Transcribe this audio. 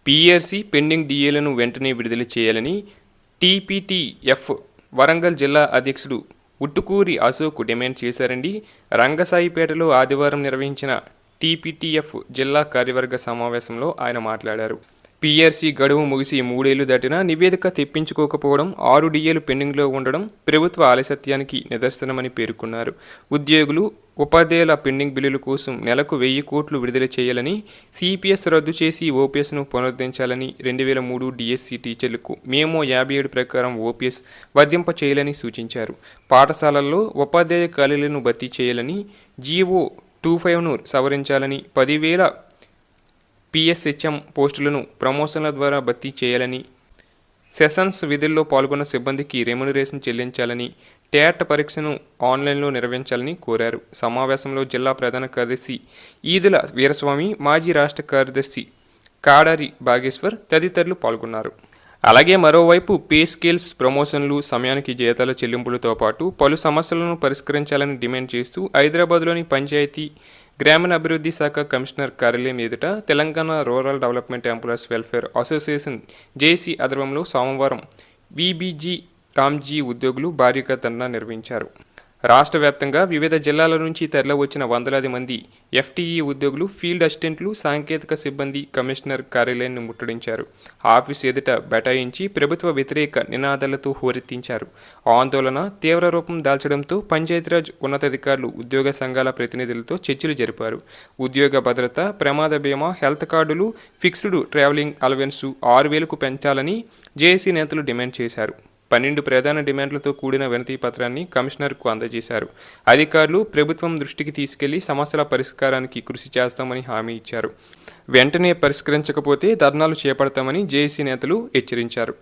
PRC pending డీఏలను వెంటనే విడుదల చేయాలని టీపీటీఎఫ్ వరంగల్ జిల్లా అధ్యక్షుడు ఉట్టుకూరి అశోక్ డిమాండ్ చేశారండి. రంగసాయిపేటలో ఆదివారం నిర్వహించిన టీపీటీఎఫ్ జిల్లా కార్యవర్గ సమావేశంలో ఆయన మాట్లాడారు. పీఆర్సీ గడువు ముగిసి 3 ఏళ్లు దాటినా నివేదిక తెప్పించుకోకపోవడం, 6 డీఏలు పెండింగ్లో ఉండడం ప్రభుత్వ ఆలస్యానికి నిదర్శనమని పేర్కొన్నారు. ఉద్యోగులు, ఉపాధ్యాయుల పెండింగ్ బిల్లుల కోసం నెలకు 1000 కోట్లు విడుదల చేయాలని, సిపిఎస్ రద్దు చేసి ఓపీఎస్ను పునరుద్ధరించాలని, 2003 డిఎస్సి టీచర్లకు మేమో 57 ప్రకారం ఓపీఎస్ వర్తింప చేయాలని సూచించారు. పాఠశాలల్లో ఉపాధ్యాయ ఖాళీలను భర్తీ చేయాలని, జీవో 25ను సవరించాలని, 10,000 పిఎస్హెచ్ఎం పోస్టులను ప్రమోషన్ల ద్వారా భర్తీ చేయాలని, సెషన్స్ విధుల్లో పాల్గొన్న సిబ్బందికి రెమ్యునరేషన్ చెల్లించాలని, టేట్ పరీక్షను ఆన్లైన్లో నిర్వహించాలని కోరారు. సమావేశంలో జిల్లా ప్రధాన కార్యదర్శి ఈదుల వీరస్వామి, మాజీ రాష్ట్ర కార్యదర్శి కాడారి భాగేశ్వర్ తదితరులు పాల్గొన్నారు. అలాగే మరోవైపు పే స్కేల్స్, ప్రమోషన్లు, సమయానికి జీతాల చెల్లింపులతో పాటు పలు సమస్యలను పరిష్కరించాలని డిమాండ్ చేస్తూ హైదరాబాద్లోని పంచాయతీ గ్రామీణ అభివృద్ధి శాఖ కమిషనర్ కార్యాలయం ఎదుట Telangana rural development employees welfare association JC ఆధ్వర్యంలో సోమవారం వీబీజీ రామ్జీ ఉద్యోగులు భారీగా ధర్నా నిర్వహించారు. రాష్ట్ర వ్యాప్తంగా వివిధ జిల్లాల నుంచి తరలివచ్చిన వందలాది మంది ఎఫ్టీఈ ఉద్యోగులు, ఫీల్డ్ అసిస్టెంట్లు, సాంకేతిక సిబ్బంది కమిషనర్ కార్యాలయాన్ని ముట్టడించారు. ఆఫీసు ఎదుట బైఠాయించి ప్రభుత్వ వ్యతిరేక నినాదాలతో హోరెత్తించారు. ఆందోళన తీవ్ర రూపం దాల్చడంతో పంచాయతీరాజ్ ఉన్నతాధికారులు ఉద్యోగ సంఘాల ప్రతినిధులతో చర్చలు జరిపారు. ఉద్యోగ భద్రత, ప్రమాద బీమా, హెల్త్ కార్డులు, ఫిక్స్డ్ ట్రావెలింగ్ అలవెన్సు 6,000కు పెంచాలని జేఏసీ నేతలు డిమాండ్ చేశారు. 12 ప్రధాన డిమాండ్లతో కూడిన వినతి పత్రాన్ని కమిషనర్కు అందజేశారు. అధికారులు ప్రభుత్వం దృష్టికి తీసుకెళ్లి సమస్యల పరిష్కారానికి కృషి చేస్తామని హామీ ఇచ్చారు. వెంటనే పరిష్కరించకపోతే ధర్నాలు చేపడతామని జేఏసీ నేతలు హెచ్చరించారు.